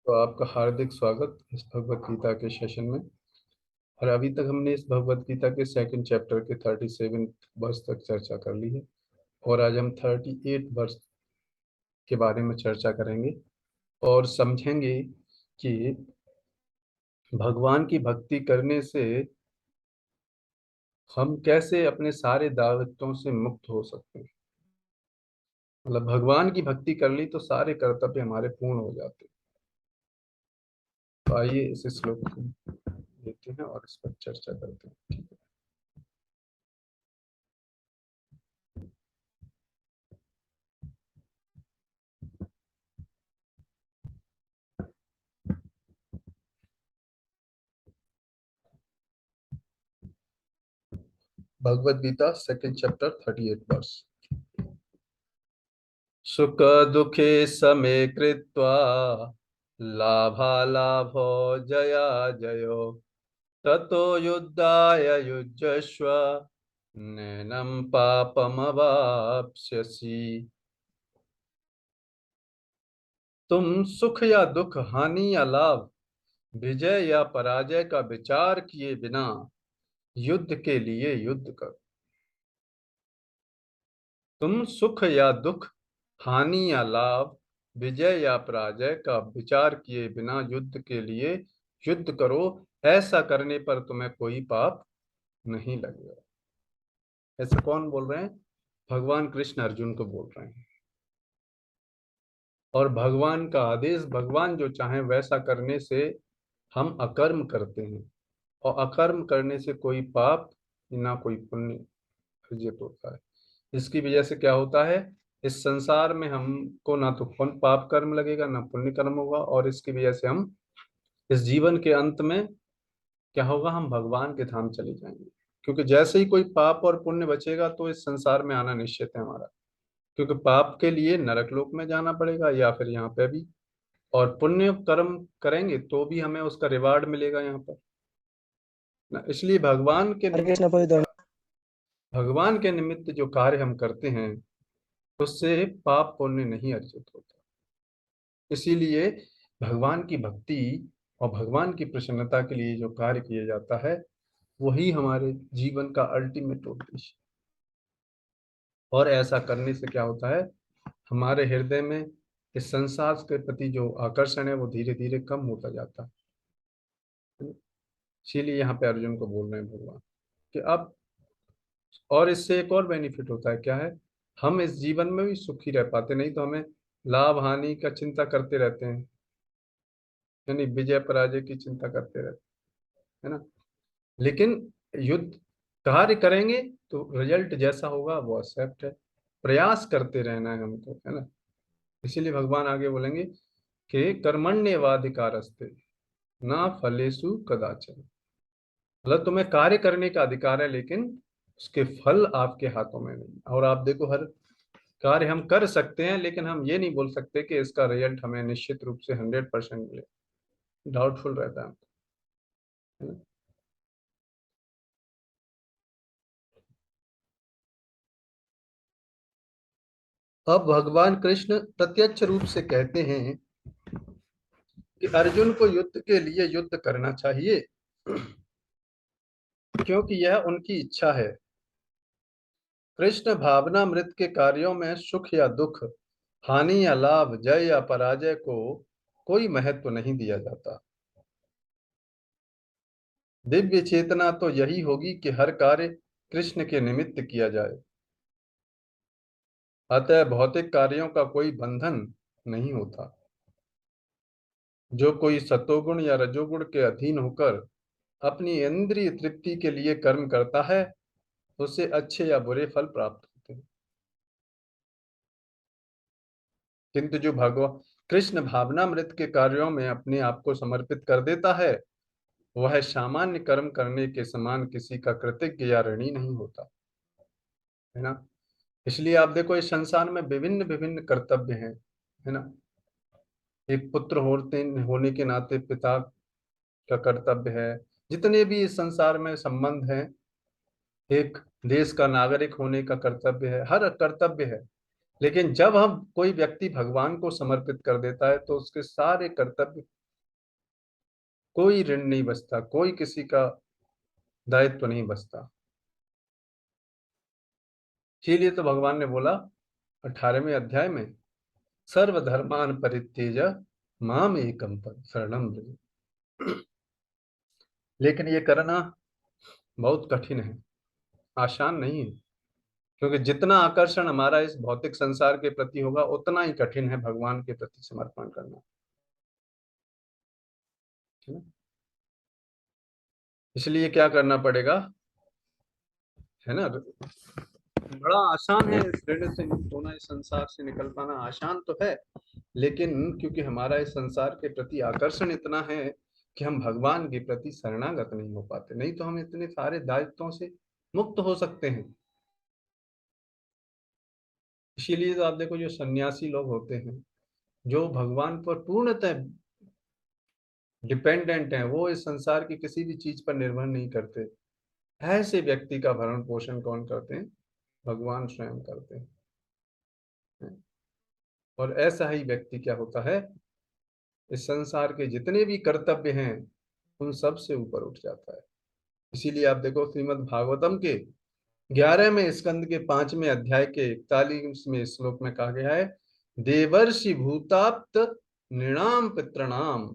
तो आपका हार्दिक स्वागत इस भगवत गीता के सेशन में। और अभी तक हमने इस भगवत गीता के सेकंड चैप्टर के 37 वर्ष तक चर्चा कर ली है। और आज हम 38 वर्ष के बारे में चर्चा करेंगे और समझेंगे कि भगवान की भक्ति करने से हम कैसे अपने सारे दायित्वों से मुक्त हो सकते हैं। मतलब भगवान की भक्ति कर ली तो सारे कर्तव्य हमारे पूर्ण हो जाते हैं। तो आइए इस श्लोक को लेते हैं और इस पर चर्चा करते हैं। ठीक है। Bhagavad Gita second chapter 38 verse. सुख दुखे समे कृत्वा लाभालाभो जया जयो ततो युद्धाय युज्यस्व नैनं पापमवाप्स्यसि। तुम सुख या दुख, हानि या लाभ, विजय या पराजय का विचार किए बिना युद्ध के लिए युद्ध करो। तुम सुख या दुख, हानि या लाभ, विजय या पराजय का विचार किए बिना युद्ध के लिए युद्ध करो। ऐसा करने पर तुम्हें कोई पाप नहीं लगेगा। ऐसा कौन बोल रहे हैं? भगवान कृष्ण अर्जुन को बोल रहे हैं। और भगवान का आदेश, भगवान जो चाहे वैसा करने से हम अकर्म करते हैं। और अकर्म करने से कोई पाप ना कोई पुण्य अर्जित होता है। इसकी वजह से क्या होता है, इस संसार में हमको ना तो पाप कर्म लगेगा ना पुण्य कर्म होगा। और इसकी वजह से हम इस जीवन के अंत में क्या होगा, हम भगवान के धाम चले जाएंगे। क्योंकि जैसे ही कोई पाप और पुण्य बचेगा तो इस संसार में आना निश्चित है हमारा। क्योंकि पाप के लिए नरक लोक में जाना पड़ेगा या फिर यहाँ पे भी। और पुण्य कर्म करेंगे तो भी हमें उसका रिवार्ड मिलेगा यहाँ पर ना। इसलिए हरे कृष्ण परिधन। भगवान के निमित्त जो कार्य हम करते हैं उससे पाप पुण्य नहीं अर्जित होता। इसीलिए भगवान की भक्ति और भगवान की प्रसन्नता के लिए जो कार्य किया जाता है वही हमारे जीवन का अल्टीमेट उद्देश्य। और ऐसा करने से क्या होता है, हमारे हृदय में इस संसार के प्रति जो आकर्षण है वो धीरे धीरे कम होता जाता है। इसीलिए यहाँ पे अर्जुन को बोल रहे हैं भगवान कि अब, और इससे एक और बेनिफिट होता है, क्या है, हम इस जीवन में भी सुखी रह पाते। नहीं तो हमें लाभ हानि का चिंता करते रहते हैं, यानी विजय पराजय की चिंता करते रहते हैं, है ना। लेकिन युद्ध कार्य करेंगे तो रिजल्ट जैसा होगा वो एक्सेप्ट है। प्रयास करते रहना है हमको, है ना। इसीलिए भगवान आगे बोलेंगे कि कर्मण्येवाधिकारस्ते ना फलेषु कदाचन। मतलब तुम्हें कार्य करने का अधिकार है लेकिन उसके फल आपके हाथों में नहीं। और आप देखो, हर कार्य हम कर सकते हैं लेकिन हम ये नहीं बोल सकते कि इसका रिजल्ट हमें निश्चित रूप से 100% मिले। डाउटफुल रहता है ना? अब भगवान कृष्ण प्रत्यक्ष रूप से कहते हैं कि अर्जुन को युद्ध के लिए युद्ध करना चाहिए क्योंकि यह उनकी इच्छा है। कृष्ण भावनामृत के कार्यों में सुख या दुख, हानि या लाभ, जय या पराजय को कोई महत्व नहीं दिया जाता। दिव्य चेतना तो यही होगी कि हर कार्य कृष्ण के निमित्त किया जाए। अतः भौतिक कार्यों का कोई बंधन नहीं होता। जो कोई सतोगुण या रजोगुण के अधीन होकर अपनी इंद्रिय तृप्ति के लिए कर्म करता है उसे अच्छे या बुरे फल प्राप्त होते हैं। किंतु जो भगवान कृष्ण भावनामृत के कार्यों में अपने आप को समर्पित कर देता है वह सामान्य कर्म करने के समान किसी का कृतज्ञ या ऋणी नहीं होता, है ना। इसलिए आप देखो, इस संसार में विभिन्न विभिन्न कर्तव्य हैं, है ना। एक पुत्र होते होने के नाते पिता का कर्तव्य है। जितने भी इस संसार में संबंध हैं, एक देश का नागरिक होने का कर्तव्य है, हर कर्तव्य है। लेकिन जब हम कोई व्यक्ति भगवान को समर्पित कर देता है तो उसके सारे कर्तव्य, कोई ऋण नहीं बचता, कोई किसी का दायित्व नहीं बचता। इसीलिए तो भगवान ने बोला 18वें अध्याय में, सर्वधर्मान परित्यज माम एकम पद शरणम व्रज। लेकिन ये करना बहुत कठिन है, आसान नहीं है। क्योंकि जितना आकर्षण हमारा इस भौतिक संसार के प्रति होगा, उतना ही कठिन है भगवान के प्रति समर्पण करना, है ना। इसलिए क्या करना पड़ेगा, है ना। बड़ा आसान है इस ऋण से मुक्त होना, इस संसार से निकल पाना आसान तो है, लेकिन क्योंकि हमारा इस संसार के प्रति आकर्षण इतना है कि हम भगवान के प्रति शरणागत नहीं हो पाते। नहीं तो हम इतने सारे दायित्वों से मुक्त हो सकते हैं। इसीलिए तो आप देखो, जो सन्यासी लोग होते हैं, जो भगवान पर पूर्णतः डिपेंडेंट हैं, वो इस संसार की किसी भी चीज पर निर्भर नहीं करते, ऐसे व्यक्ति का भरण पोषण कौन करते हैं, भगवान स्वयं करते हैं। और ऐसा ही व्यक्ति क्या होता है, इस संसार के जितने भी कर्तव्य हैं उन सब से ऊपर उठ जाता है। इसीलिए आप देखो, श्रीमद् भागवतम के 11वें स्कंद के 5वें अध्याय के 41वें श्लोक में कहा गया है, देवर्षि भूताप्त नृणाम पितृणाम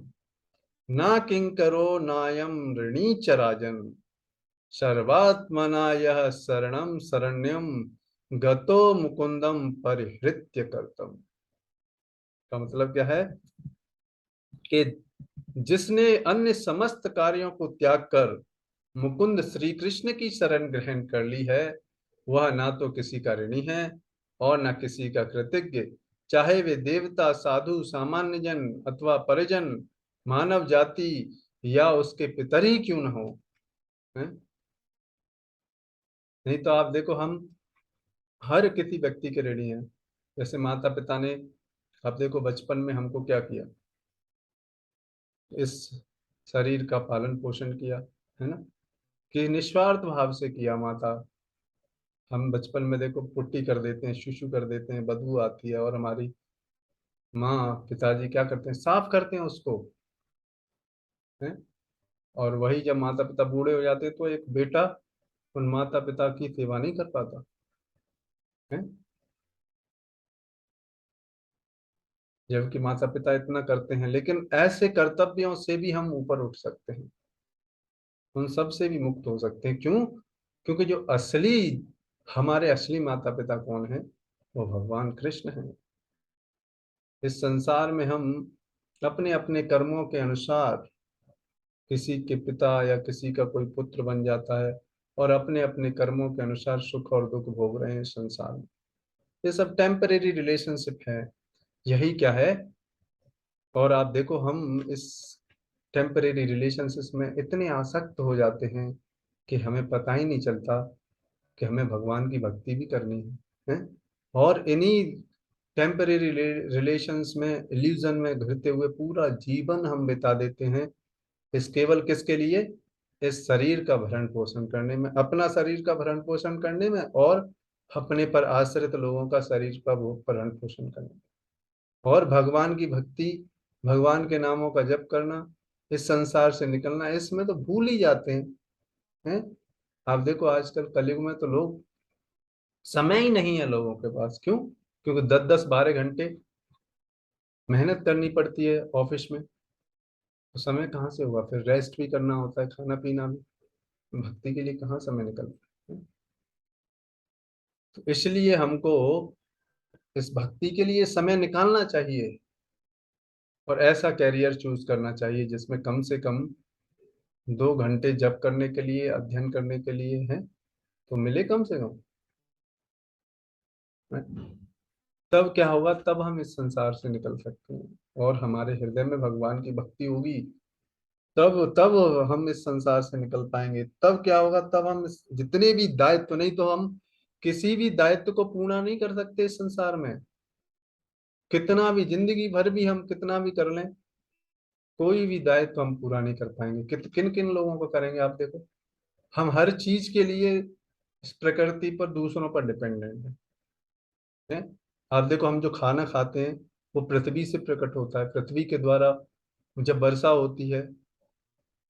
ना किंकरो नायम ऋणी च राजन सर्वात्मना यह शरणम शरण्यम गतो मुकुंदम परिहृत्य कर्तम। का मतलब क्या है कि जिसने अन्य समस्त कार्यों को त्याग कर मुकुंद श्री कृष्ण की शरण ग्रहण कर ली है, वह ना तो किसी का ऋणी है और ना किसी का कृतज्ञ, चाहे वे देवता, साधु, सामान्य जन अथवा परिजन, मानव जाति या उसके पितर ही क्यों न हो, है? नहीं तो आप देखो, हम हर किसी व्यक्ति के ऋणी हैं। जैसे माता पिता ने, आप देखो, बचपन में हमको क्या किया, इस शरीर का पालन पोषण किया, है ना, कि निस्वार्थ भाव से किया। माता, हम बचपन में देखो पुट्टी कर देते हैं, शुशु कर देते हैं, बदबू आती है, और हमारी माँ पिताजी क्या करते हैं, साफ करते हैं उसको, है। और वही जब माता पिता बूढ़े हो जाते हैं तो एक बेटा उन माता पिता की सेवा नहीं कर पाता, है। जबकि माता पिता इतना करते हैं, लेकिन ऐसे कर्तव्यों से भी हम ऊपर उठ सकते हैं, उन सब से भी मुक्त हो सकते हैं। क्यों? क्योंकि जो असली, हमारे असली माता पिता कौन है, वो भगवान कृष्ण है। इस संसार में हम अपने अपने कर्मों के अनुसार किसी के पिता या किसी का कोई पुत्र बन जाता है, और अपने अपने कर्मों के अनुसार सुख और दुख भोग रहे हैं इस संसार में। ये सब टेम्परेरी रिलेशनशिप है, यही क्या है। और आप देखो, हम इस टेम्परेरी रिलेशनशिप में इतने आसक्त हो जाते हैं कि हमें पता ही नहीं चलता कि हमें भगवान की भक्ति भी करनी है। और इन्हीं टेम्परेरी रिलेशंस में, इल्यूजन में घिरते हुए पूरा जीवन हम बिता देते हैं, इस केवल किसके लिए, इस शरीर का भरण पोषण करने में, अपना शरीर का भरण पोषण करने में, और अपने पर आश्रित लोगों का शरीर का वो भरण पोषण करने में। और भगवान की भक्ति, भगवान के नामों का जप करना, इस संसार से निकलना, इसमें तो भूल ही जाते हैं। आप देखो, आजकल कलयुग में तो लोग, समय ही नहीं है लोगों के पास। क्यों? क्योंकि 10-10 12 घंटे मेहनत करनी पड़ती है ऑफिस में, तो समय कहाँ से होगा, फिर रेस्ट भी करना होता है, खाना पीना भी, भक्ति के लिए कहाँ समय निकलता है। तो इसलिए हमको इस भक्ति के लिए समय निकालना चाहिए, और ऐसा कैरियर चूज करना चाहिए जिसमें कम से कम 2 घंटे जप करने के लिए, अध्ययन करने के लिए है, तो मिले कम से कम। तब क्या होगा, तब हम इस संसार से निकल सकते हैं, और हमारे हृदय में भगवान की भक्ति होगी, तब तब हम इस संसार से निकल पाएंगे। तब क्या होगा, तब हम जितने भी दायित्व, नहीं तो हम किसी भी दायित्व को पूर्ण नहीं कर सकते इस संसार में। कितना भी जिंदगी भर भी हम कितना भी कर लें, कोई भी दायित्व हम पूरा नहीं कर पाएंगे। किन किन लोगों को करेंगे, आप देखो, हम हर चीज के लिए इस प्रकृति पर, दूसरों पर डिपेंडेंट हैं। आप देखो, हम जो खाना खाते हैं वो पृथ्वी से प्रकट होता है, पृथ्वी के द्वारा जब वर्षा होती है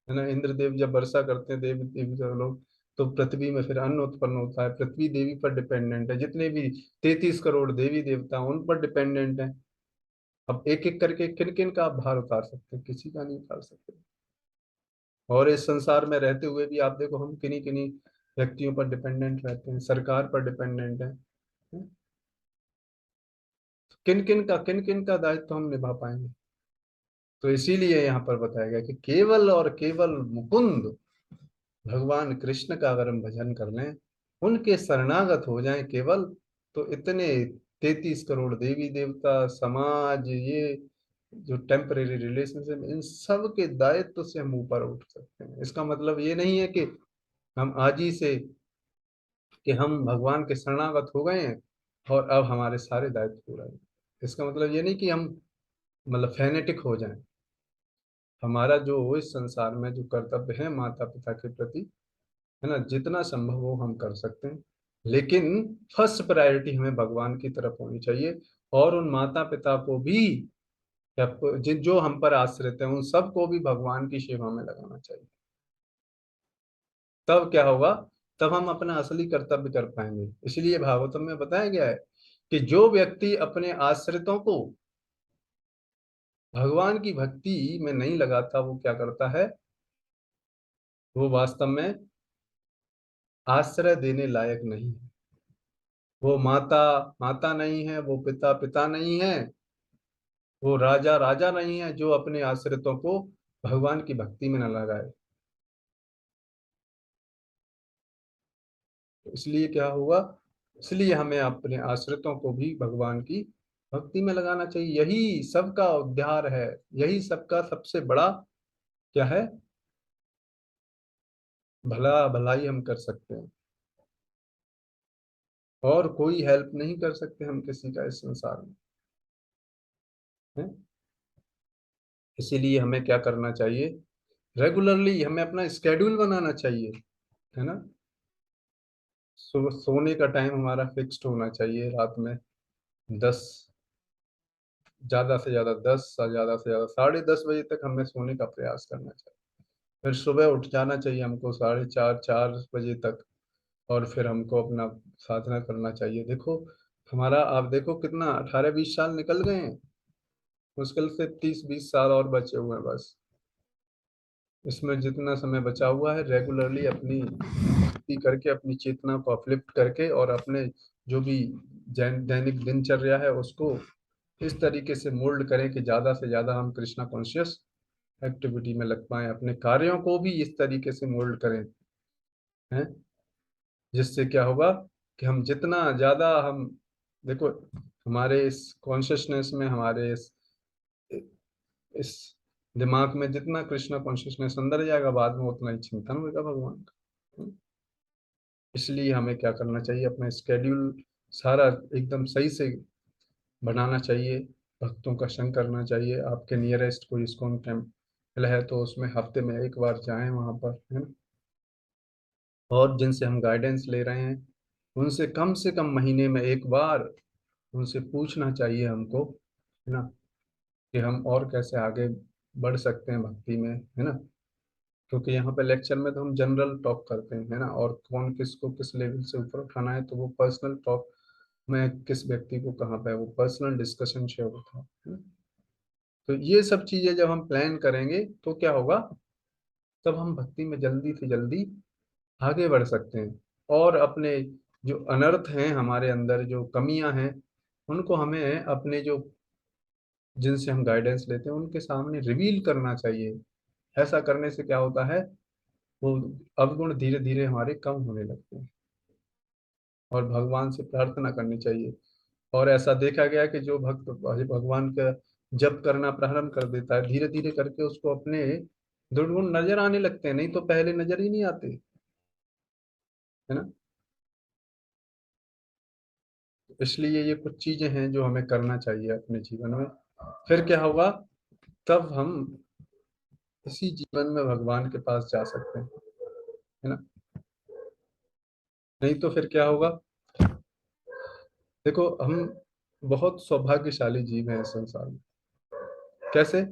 ना, इंद्रदेव जब वर्षा करते हैं, देव देवी सब लोग, तो पृथ्वी में फिर अन्न उत्पन्न होता है। पृथ्वी देवी पर डिपेंडेंट है, जितने भी 33 करोड़ देवी देवता हैं, उन पर डिपेंडेंट है। अब एक एक करके किन किन का आप भार उतार सकते हैं? किसी का नहीं उतार सकते। और इस संसार में रहते हुए भी आप देखो, हम किन्हीं किन्हीं व्यक्तियों पर डिपेंडेंट रहते हैं, सरकार पर डिपेंडेंट है। किन किन का दायित्व हम निभा पाएंगे? तो इसीलिए यहाँ पर बताया गया कि केवल और केवल मुकुंद भगवान कृष्ण का अगर हम भजन कर लें, उनके शरणागत हो जाएं केवल, तो इतने 33 करोड़ देवी देवता, समाज, ये जो टेम्परेरी रिलेशनशिप, इन सब के दायित्व से हम ऊपर उठ सकते हैं। इसका मतलब ये नहीं है कि हम आज ही से, कि हम भगवान के शरणागत हो गए हैं और अब हमारे सारे दायित्व पूरा है। इसका मतलब ये नहीं कि हम मतलब फेनेटिक हो जाएं। हमारा जो इस संसार में जो कर्तव्य है माता पिता के प्रति, है ना, जितना संभव हो हम कर सकते हैं। लेकिन फर्स्ट प्रायोरिटी हमें भगवान की तरफ होनी चाहिए, और उन माता पिता को भी, या जिन जो हम पर आश्रित हैं, उन सबको भी भगवान की सेवा में लगाना चाहिए। तब क्या होगा? तब हम अपना असली कर्तव्य कर पाएंगे। इसलिए भागवतम में बताया गया है कि जो व्यक्ति अपने आश्रितों को भगवान की भक्ति में नहीं लगाता, वो क्या करता है? वो वास्तव में आश्रय देने लायक नहीं है। वो माता माता नहीं है, वो पिता पिता नहीं है, वो राजा राजा नहीं है, जो अपने आश्रितों को भगवान की भक्ति में न लगाए। तो इसलिए क्या होगा? इसलिए हमें अपने आश्रितों को भी भगवान की भक्ति में लगाना चाहिए। यही सबका उद्धार है, यही सबका सबसे बड़ा क्या है? भलाई हम कर सकते हैं, और कोई हेल्प नहीं कर सकते हम किसी का इस संसार में, है। इसीलिए हमें क्या करना चाहिए? रेगुलरली हमें अपना स्केड्यूल बनाना चाहिए, है ना। सोने का टाइम हमारा फिक्स्ड होना चाहिए, रात में 10, ज्यादा से ज्यादा 10 और ज्यादा से ज्यादा 10:30 बजे तक हमें सोने का प्रयास करना चाहिए। फिर सुबह उठ जाना चाहिए हमको 4:30 4 बजे तक, और फिर हमको अपना साधना करना चाहिए। देखो, हमारा आप देखो कितना 18 20 साल निकल गए हैं, मुश्किल से 30 20 साल और बचे हुए हैं बस। इसमें जितना समय बचा हुआ है, रेगुलरली अपनी भक्ति करके, अपनी चेतना को अपलिफ्ट करके, और अपने जो भी दैनिक दिनचर्या है उसको इस तरीके से मोल्ड करें कि ज्यादा से ज्यादा हम कृष्णा कॉन्शियस एक्टिविटी में लग पाए। अपने कार्यों को भी इस तरीके से मोल्ड करें, हैं, जिससे क्या होगा कि हम जितना ज्यादा हम, देखो, हमारे इस कॉन्शियसनेस में, हमारे इस दिमाग में जितना कृष्णा कॉन्शियसनेस अंदर जाएगा, बाद में उतना ही चिंतन होगा भगवान का। इसलिए हमें क्या करना चाहिए? अपना स्केड्यूल सारा एकदम सही से बनाना चाहिए, भक्तों का संग करना चाहिए। आपके नियरेस्ट कोई इस्कॉन टेम्पल है तो उसमें हफ्ते में एक बार जाएं वहां पर, है ना। और जिनसे हम गाइडेंस ले रहे हैं, उनसे कम से कम महीने में एक बार उनसे पूछना चाहिए हमको, है ना, कि हम और कैसे आगे बढ़ सकते हैं भक्ति में, है ना। क्योंकि यहाँ पे लेक्चर में तो हम जनरल टॉक करते हैं, है ना, और कौन किसको किस लेवल से ऊपर उठाना है, तो वो पर्सनल टॉक में किस व्यक्ति को कहाँ पे है, वो पर्सनल डिस्कशन शेयर होता है। तो ये सब चीजें जब हम प्लान करेंगे तो क्या होगा? तब हम भक्ति में जल्दी से जल्दी आगे बढ़ सकते हैं, और अपने जो अनर्थ हैं, हमारे अंदर जो कमियां हैं, उनको हमें अपने जो, जिनसे हम गाइडेंस लेते हैं, उनके सामने रिवील करना चाहिए। ऐसा करने से क्या होता है? वो अवगुण धीरे धीरे हमारे कम होने लगते हैं, और भगवान से प्रार्थना करनी चाहिए। और ऐसा देखा गया कि जो भक्त भगवान का जप करना प्रारंभ कर देता है, धीरे धीरे करके उसको अपने दुर्गुण नजर आने लगते हैं, नहीं तो पहले नजर ही नहीं आते, है ना। इसलिए ये कुछ चीजें हैं जो हमें करना चाहिए अपने जीवन में। फिर क्या होगा? तब हम इसी जीवन में भगवान के पास जा सकते हैं, है ना। नहीं तो फिर क्या होगा? देखो, हम बहुत सौभाग्यशाली जीव है इस संसार में। कैसे?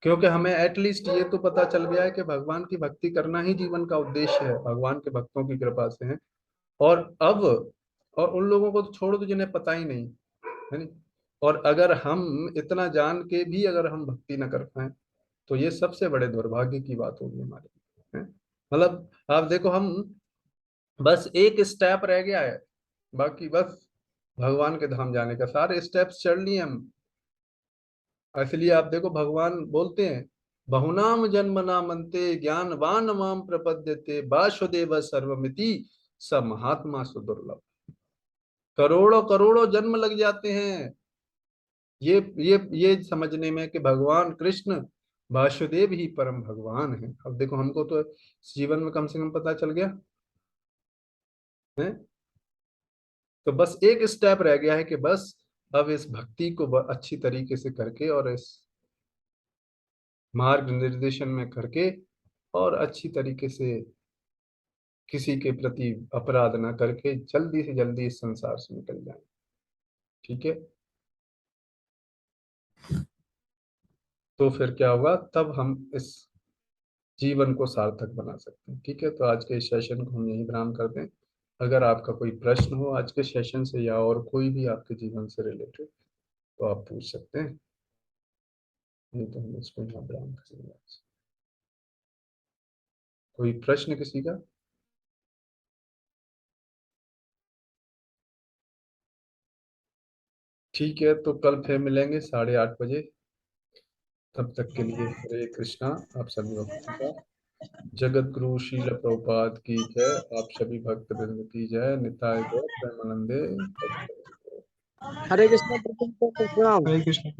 क्योंकि हमें एटलीस्ट ये तो पता चल गया है कि भगवान की भक्ति करना ही जीवन का उद्देश्य है, भगवान के भक्तों की कृपा से है। और अब, और उन लोगों को तो छोड़ दो जिन्हें पता ही नहीं है नहीं। और अगर हम इतना जान के भी अगर हम भक्ति न कर पाए, तो ये सबसे बड़े दुर्भाग्य की बात होगी हमारे लिए, हैं? मतलब आप देखो, हम बस एक स्टेप रह गया है, बाकी बस भगवान के धाम जाने का सारे स्टेप्स चढ़ लिए हम। इसलिए आप देखो भगवान बोलते हैं, बहुनाम जन्म नामन्ते ज्ञानवान माम प्रपद्यते वासुदेव सर्वमिति स महात्मा सुदुर्लभ। करोड़ों करोड़ों जन्म लग जाते हैं ये समझने में कि भगवान कृष्ण वासुदेव ही परम भगवान है। अब देखो हमको तो जीवन में कम से कम पता चल गया है। तो बस एक स्टेप रह गया है कि बस अब इस भक्ति को अच्छी तरीके से करके और इस मार्ग निर्देशन में करके और अच्छी तरीके से किसी के प्रति अपराध ना करके जल्दी से जल्दी इस संसार से निकल जाए। ठीक है? तो फिर क्या होगा, तब हम इस जीवन को सार्थक बना सकते हैं। ठीक है, तो आज के इस सेशन को हम यहीं विराम करते हैं। अगर आपका कोई प्रश्न हो आज के सेशन से या और कोई भी आपके जीवन से रिलेटेड, तो आप पूछ सकते हैं, नहीं तो हम इसको यहाँ विराम करेंगे आज। कोई प्रश्न किसी का? ठीक है, तो कल फिर मिलेंगे 8:30 बजे। तब तक के लिए हरे कृष्णा। आप सभी भक्तों का जगत गुरु शील प्रभुपाद की जय, आप सभी भक्त वृंद की जय। निताय गौर प्रेमानंदे। हरे कृष्ण प्रणाम। हरे कृष्ण।